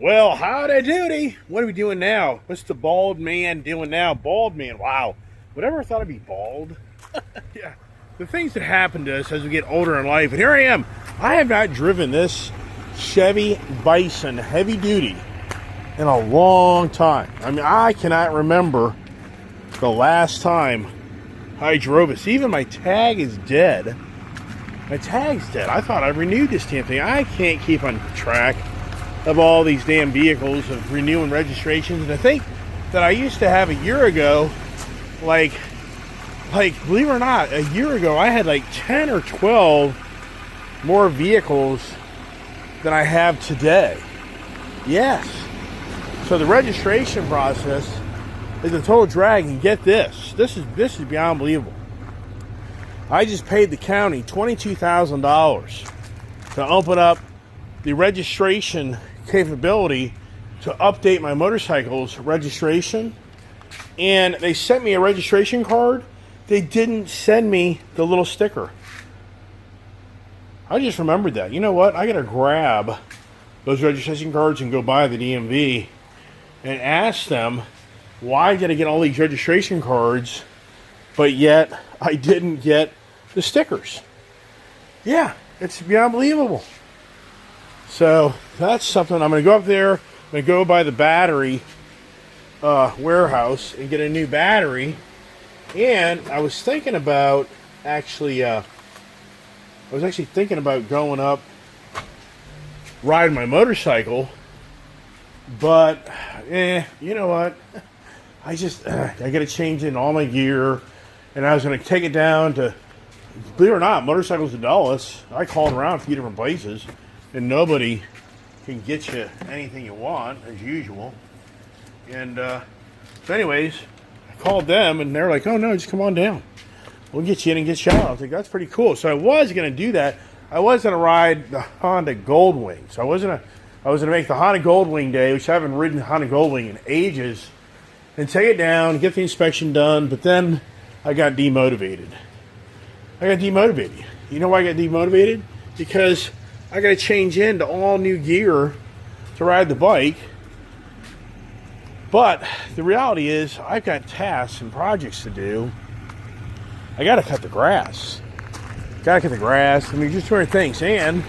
Well, howdy doody. What are we doing now? What's the bald man doing now? Bald man, wow. Would I ever thought I'd be bald? Yeah. The things that happen to us as we get older in life. And here I am. I have not driven this Chevy Bison heavy duty in a long time. I mean, I cannot remember the last time I drove it. See, even my tag is dead. My tag's dead. I thought I renewed this damn thing. I can't keep on track of all these damn vehicles, of renewing registrations. And I think that I used to have a year ago, like believe it or not, a year ago I had like 10 or 12 more vehicles than I have today. Yes. So the registration process is a total drag. And get this. This is beyond believable. I just paid the county $22,000 to open up the registration capability to update my motorcycle's registration, and they sent me a registration card. They didn't send me the little sticker. I just remembered that. You know what? I gotta grab those registration cards and go by the DMV and ask them, why did I get all these registration cards, but yet I didn't get the stickers? Yeah, it's beyond believable. So that's something. I'm going to go up there. I'm going to go by the battery warehouse and get a new battery. And I was thinking about thinking about going up, riding my motorcycle. But, you know what? I got to change in all my gear. And I was going to take it down to, believe it or not, Motorcycles of Dallas. I called around a few different places, and nobody can get you anything you want, as usual. And so anyways, I called them, and they're like, oh no, just come on down. We'll get you in and get you out. I was like, that's pretty cool. So I was going to do that. I was going to ride the Honda Goldwing. So I was going to make the Honda Goldwing day, which I haven't ridden the Honda Goldwing in ages, and take it down, get the inspection done. But then I got demotivated. You know why I got demotivated? Because I got to change into all new gear to ride the bike. But the reality is, I've got tasks and projects to do. I got to cut the grass. I mean, just doing things. And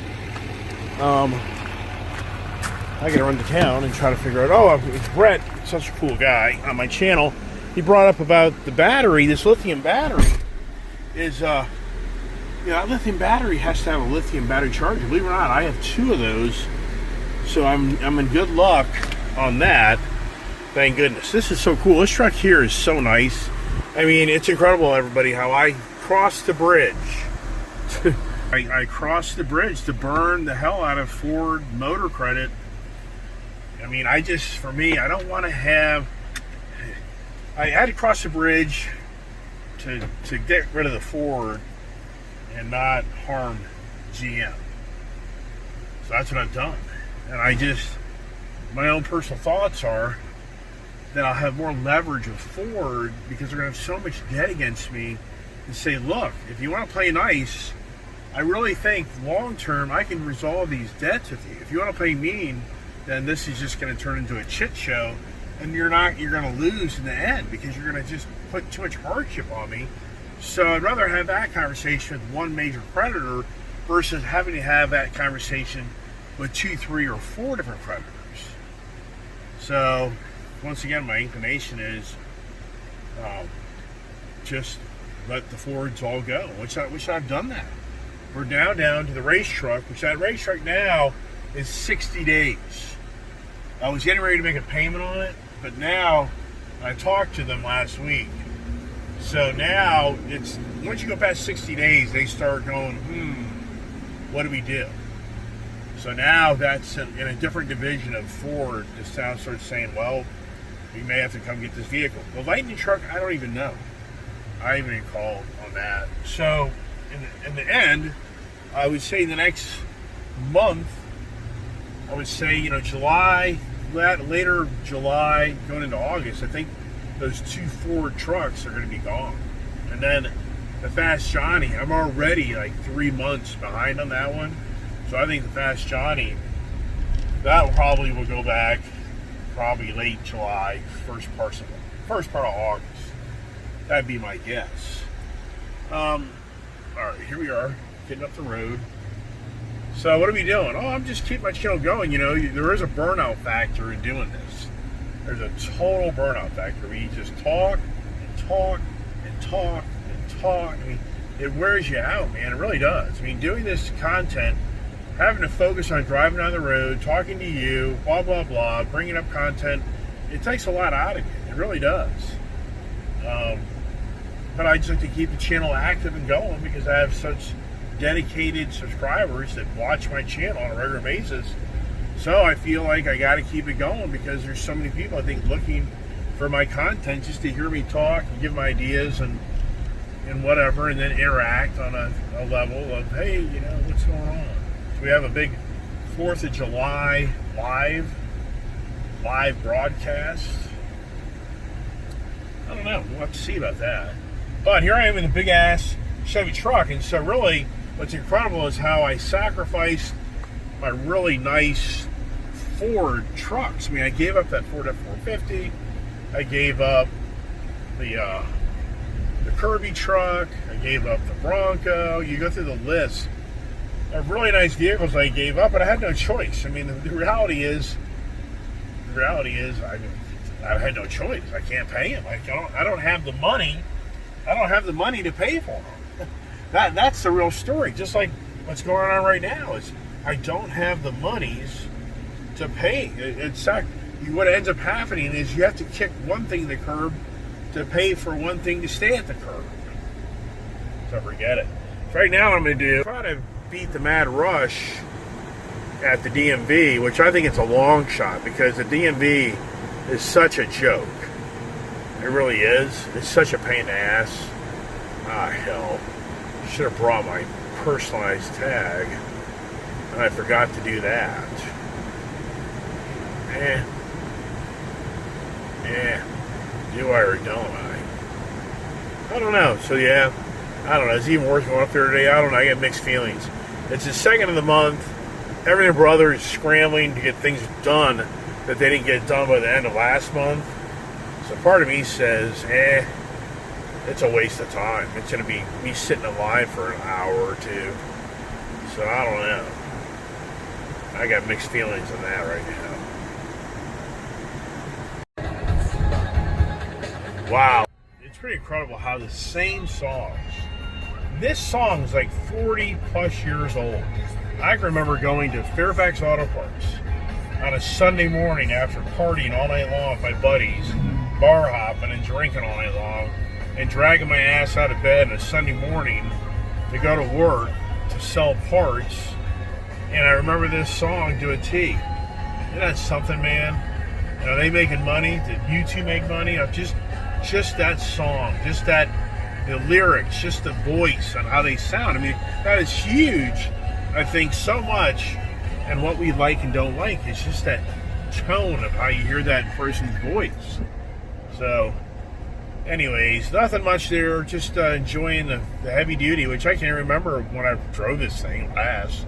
I got to run to town and try to figure out, it's Brett, such a cool guy on my channel. He brought up about the battery. This lithium battery is, that lithium battery has to have a lithium battery charger. Believe it or not, I have two of those. So I'm in good luck on that. Thank goodness. This is so cool. This truck here is so nice. I mean, it's incredible, everybody, how I crossed the bridge. I crossed the bridge to burn the hell out of Ford motor credit. I mean, I don't want to have... I had to cross the bridge to get rid of the Ford and not harm GM. So that's what I've done. And my own personal thoughts are that I'll have more leverage with Ford because they're going to have so much debt against me, and say, look, if you want to play nice, I really think long term I can resolve these debts with you. If you want to play mean, then this is just going to turn into a shit show, and you're going to lose in the end because you're going to just put too much hardship on me. So I'd rather have that conversation with one major creditor versus having to have that conversation with 2, 3, or 4 different creditors. So once again, my inclination is just let the Fords all go, which I've done that. We're now down to the race truck, which that race truck now is 60 days. I was getting ready to make a payment on it, but now I talked to them last week. So now it's, once you go past 60 days, they start going, what do we do? So now that's in a different division of Ford. This town starts saying, well, we may have to come get this vehicle. The Lightning truck, I don't even know. I haven't even called on that. So in the end, I would say the next month, I would say, July, later July, going into August, I think those 2 Ford trucks are going to be gone. And then the Fast Johnny, I'm already like 3 months behind on that one. So I think the Fast Johnny that probably will go back probably late July, first part of August. That'd be my guess. All right, here we are, getting up the road. So what are we doing? Oh, I'm just keeping my channel going. You know, there is a burnout factor in doing this. There's a total burnout factor. We just talk and talk and talk and talk. I mean, it wears you out, man. It really does. I mean, doing this content, having to focus on driving down the road, talking to you, blah, blah, blah, bringing up content, it takes a lot out of you. It really does. But I just like to keep the channel active and going because I have such dedicated subscribers that watch my channel on a regular basis. So I feel like I got to keep it going because there's so many people, I think, looking for my content just to hear me talk and give my ideas and whatever, and then interact on a level of, hey, you know, what's going on? So we have a big 4th of July live broadcast. I don't know. We'll have to see about that. But here I am in a big ass Chevy truck, and so really what's incredible is how I sacrificed my really nice Ford trucks. I mean, I gave up that Ford F-450. I gave up the Kirby truck. I gave up the Bronco. You go through the list of really nice vehicles I gave up, but I had no choice. I mean, the reality is I had no choice. I can't pay them. I don't have the money. I don't have the money to pay for them. That's the real story. Just like what's going on right now is I don't have the monies to pay. What ends up happening is you have to kick one thing to the curb to pay for one thing to stay at the curb. So forget it. So right now what I'm going to do, try to beat the mad rush at the DMV, which I think it's a long shot because the DMV is such a joke. It really is. It's such a pain in the ass. Ah, hell. Should have brought my personalized tag. And I forgot to do that. Do I or don't I? I don't know. So yeah, I don't know. It's even worth going up there today. I don't know. I get mixed feelings. It's the 2nd of the month. Everything brother is scrambling to get things done that they didn't get done by the end of last month. So part of me says, it's a waste of time. It's going to be me sitting in line for an hour or two. So I don't know. I got mixed feelings on that right now. Wow. It's pretty incredible how the same songs, this song is like 40 plus years old. I can remember going to Fairfax Auto Parts on a Sunday morning after partying all night long with my buddies, bar hopping and drinking all night long, and dragging my ass out of bed on a Sunday morning to go to work to sell parts. And I remember this song to a T. Isn't that something, man? And are they making money? Did you two make money? Just that song, just that, the lyrics, just the voice and how they sound. I mean, that is huge. I think so much, and what we like and don't like is just that tone of how you hear that person's voice. So, anyways, nothing much there. Just enjoying the heavy duty, which I can't remember when I drove this thing last.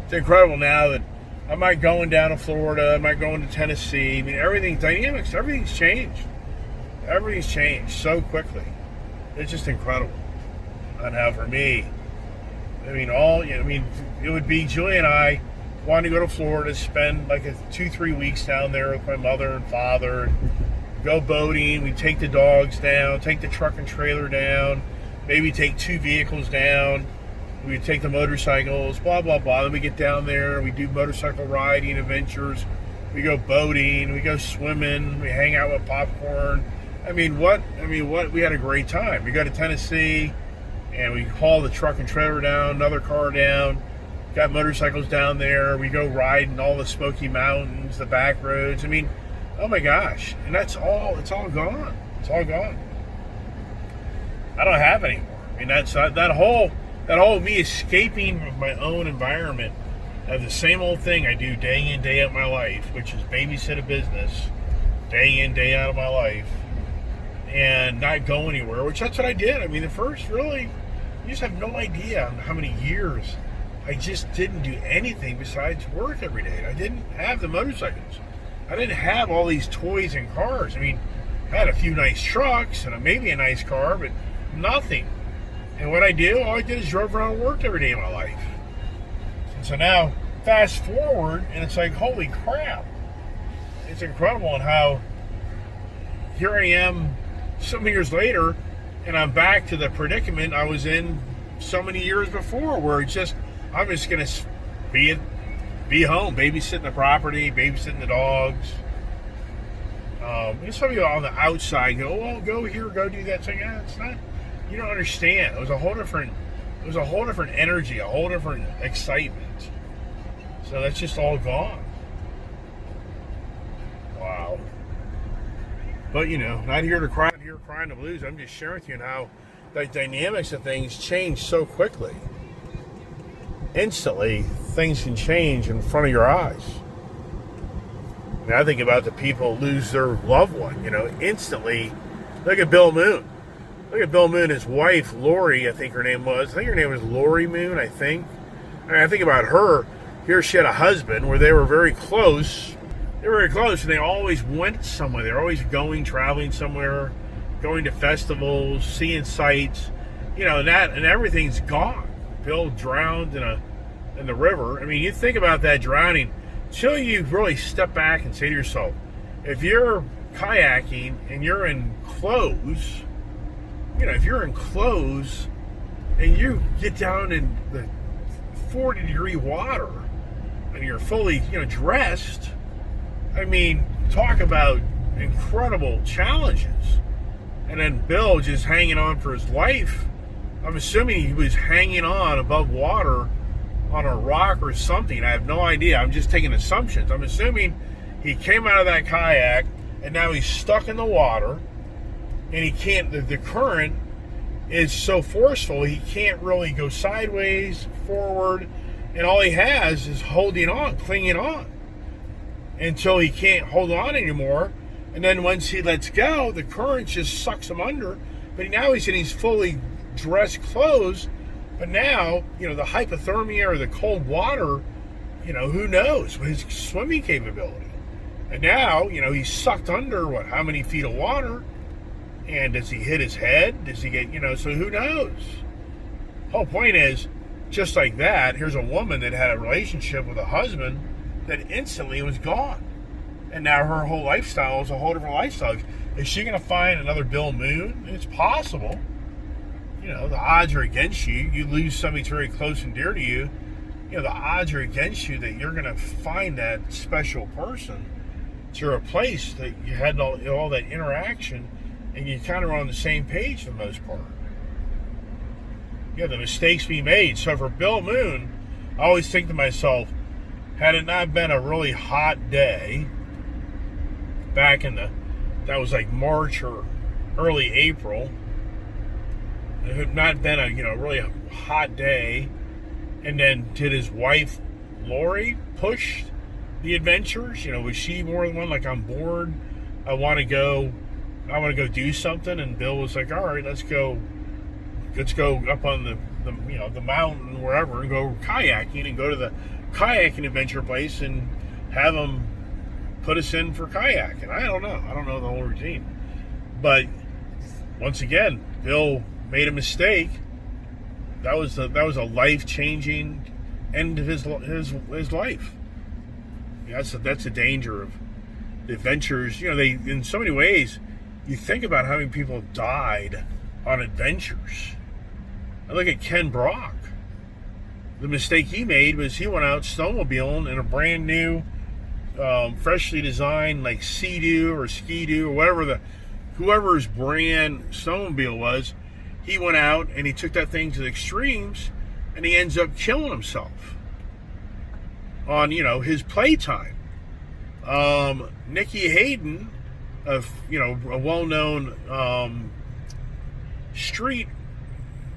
It's incredible now that I might going down to Florida, I might going to Tennessee. I mean, everything's changed. Everything's changed so quickly. It's just incredible. And how for me, it would be Julie and I wanting to go to Florida, spend like 2-3 weeks down there with my mother and father, go boating. We take the dogs down, take the truck and trailer down, maybe take 2 vehicles down. We take the motorcycles, blah, blah, blah. Then we get down there, we do motorcycle riding adventures. We go boating, we go swimming, we hang out with popcorn. We had a great time. We go to Tennessee, and we haul the truck and trailer down, another car down, got motorcycles down there. We go riding all the Smoky Mountains, the back roads. Oh my gosh. And it's all gone. It's all gone. I don't have any more. That's that whole me escaping from my own environment of the same old thing I do day in, day out of my life, which is babysit a business day in, day out of my life, and not go anywhere, which that's what I did. The first, really, you just have no idea how many years I just didn't do anything besides work every day. I didn't have the motorcycles. I didn't have all these toys and cars. I mean, I had a few nice trucks and maybe a nice car, but nothing. And what I did, all I did is drove around and worked every day of my life. And so now, fast forward, and it's like, holy crap. It's incredible on how here I am some years later, and I'm back to the predicament I was in so many years before, where it's just, I'm just going to be home, babysitting the property, babysitting the dogs. Some people on the outside go, well, go here, go do that thing. Yeah, it's not, you don't understand. It was a whole different energy, a whole different excitement. So that's just all gone. Wow. But not here to cry, not here crying the blues. I'm just sharing with you how the dynamics of things change so quickly. Instantly, things can change in front of your eyes. And I think about the people who lose their loved one, instantly. Look at Bill Moon. Look at Bill Moon, his wife, Lori, I think her name was. I think her name was Lori Moon, I think. I think about her. Here she had a husband where they were very close. They were very close, and they always went somewhere. They were always traveling somewhere, going to festivals, seeing sights, and everything's gone. Bill drowned in the river. I mean, you think about that drowning, until you really step back and say to yourself, if you're kayaking and you're in clothes, if you're in clothes and you get down in the 40-degree water and you're fully, dressed, I mean, talk about incredible challenges. And then Bill just hanging on for his life. I'm assuming he was hanging on above water on a rock or something. I have no idea. I'm just taking assumptions. I'm assuming he came out of that kayak and now he's stuck in the water and he can't, the current is so forceful, he can't really go sideways, forward, and all he has is holding on, clinging on until he can't hold on anymore. And then once he lets go, the current just sucks him under. But now he's in his fully dressed clothes. But now, the hypothermia or the cold water, who knows his swimming capability. And now, he's sucked under, how many feet of water? And does he hit his head? Does he get, so who knows? The whole point is, just like that, here's a woman that had a relationship with a husband that instantly was gone. And now her whole lifestyle is a whole different lifestyle. Is she going to find another Bill Moon? It's possible. The odds are against you. You lose somebody very close and dear to you. The odds are against you that you're going to find that special person to replace that you had all that interaction, and you kind of are on the same page for the most part. The mistakes be made. So for Bill Moon, I always think to myself, had it not been a really hot day back that was like March or early April, it had not been a really hot day, and then did his wife Lori push the adventures? Was she more than one, like, I'm bored, I want to go do something? And Bill was like, all right, let's go up on the mountain wherever and go kayaking, and go to the kayaking adventure place and have them put us in for kayaking. I don't know the whole routine, but once again, Bill made a mistake. That was a life-changing end of his life. That's the danger of the adventures. They, in so many ways, you think about how many people died on adventures. I look at Ken Brock. The mistake he made was he went out snowmobiling in a brand new, freshly designed, like Sea-Doo or Ski-Doo or whoever's brand snowmobile was. He went out and he took that thing to the extremes, and he ends up killing himself on, his playtime. Nicky Hayden, a well-known street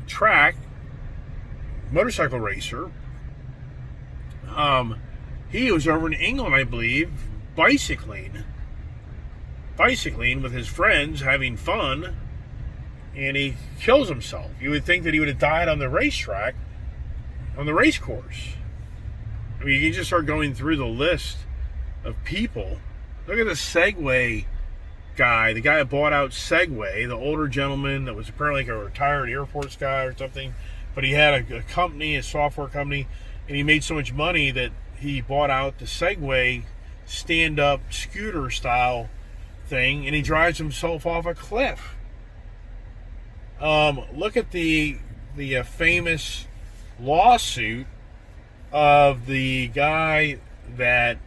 track motorcycle racer, he was over in England, I believe, bicycling with his friends, having fun, and he kills himself. You would think that he would have died on the racetrack, on the race course. I mean, you can just start going through the list of people. Look at the Segway guy, the guy that bought out Segway, the older gentleman that was apparently like a retired Air Force guy or something, but he had a company, a software company, and he made so much money that he bought out the Segway stand-up scooter style thing, and he drives himself off a cliff. Look at the famous lawsuit of the guy that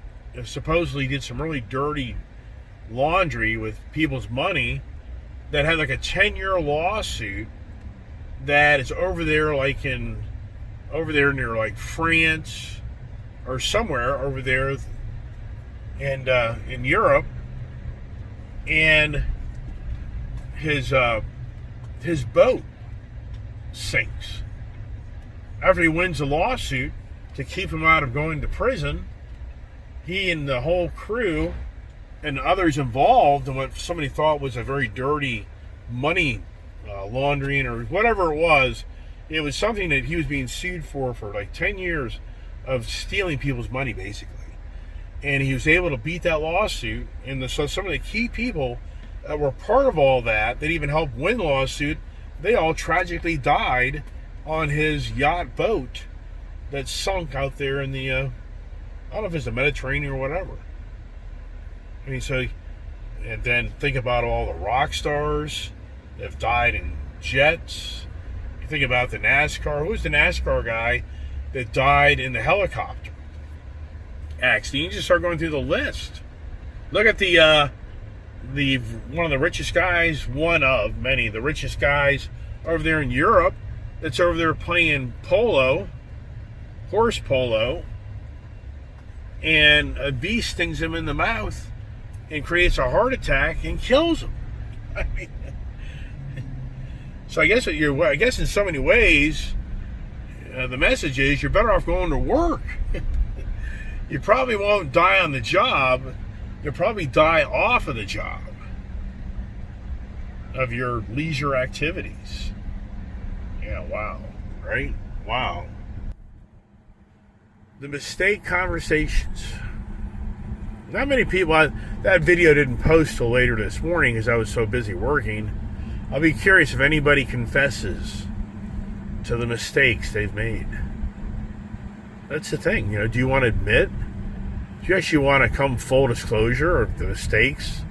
supposedly did some really dirty laundry with people's money, that had like a 10-year lawsuit that is over there near like France or somewhere over there and in Europe, and his boat sinks after he wins the lawsuit to keep him out of going to prison. He and the whole crew and others involved in what somebody thought was a very dirty money laundering or whatever it was was something that he was being sued for like 10 years of stealing people's money, basically. And he was able to beat that lawsuit. And so some of the key people that were part of all that even helped win the lawsuit, they all tragically died on his yacht boat that sunk out there in the, I don't know if it's the Mediterranean or whatever. I mean, so, and then think about all the rock stars that have died in jets. You think about the NASCAR. Who's the NASCAR guy that died in the helicopter accident? You just start going through the list. Look at the one of the richest guys, one of many, the richest guys over there in Europe, that's over there playing polo, horse polo, and a bee stings him in the mouth and creates a heart attack and kills him. I mean, so I guess in so many ways, the message is you're better off going to work. You probably won't die on the job. You'll probably die off of the job of your leisure activities. Yeah, wow, right? Wow. The mistake conversations. Not many people, that video didn't post till later this morning because I was so busy working. I'll be curious if anybody confesses to the mistakes they've made. That's the thing, do you want to admit? Do you actually want to come full disclosure of the mistakes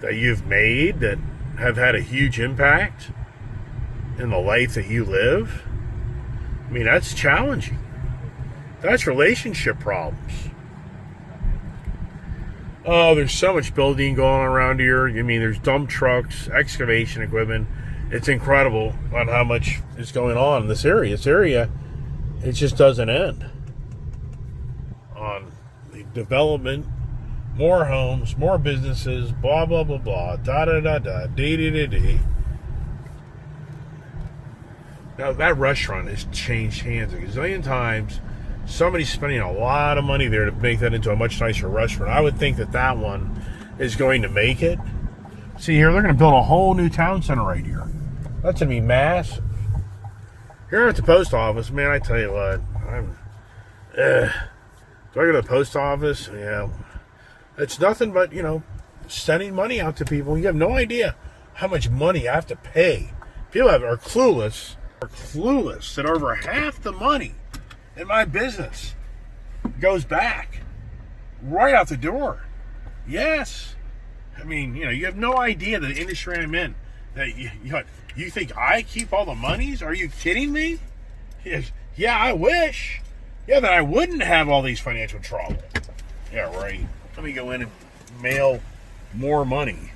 that you've made that have had a huge impact in the life that you live? I mean, that's challenging. That's relationship problems. Oh, there's so much building going on around here. I mean, there's dump trucks, excavation equipment. It's incredible on how much is going on in this area. This area, it just doesn't end. On the development, more homes, more businesses, blah, blah, blah, blah, da-da-da-da, dee-dee-dee-dee. Now, that restaurant has changed hands a gazillion times. Somebody's spending a lot of money there to make that into a much nicer restaurant. I would think that one is going to make it. See here, they're going to build a whole new town center right here. That's going to be massive. Here at the post office, man, I tell you what, do I go to the post office? Yeah. It's nothing but, sending money out to people. You have no idea how much money I have to pay. People are clueless that over half the money in my business goes back right out the door. Yes. I mean, you have no idea the industry I'm in. That you think I keep all the monies? Are you kidding me? Yeah, I wish. Yeah, then I wouldn't have all these financial trouble. Yeah, right. Let me go in and mail more money.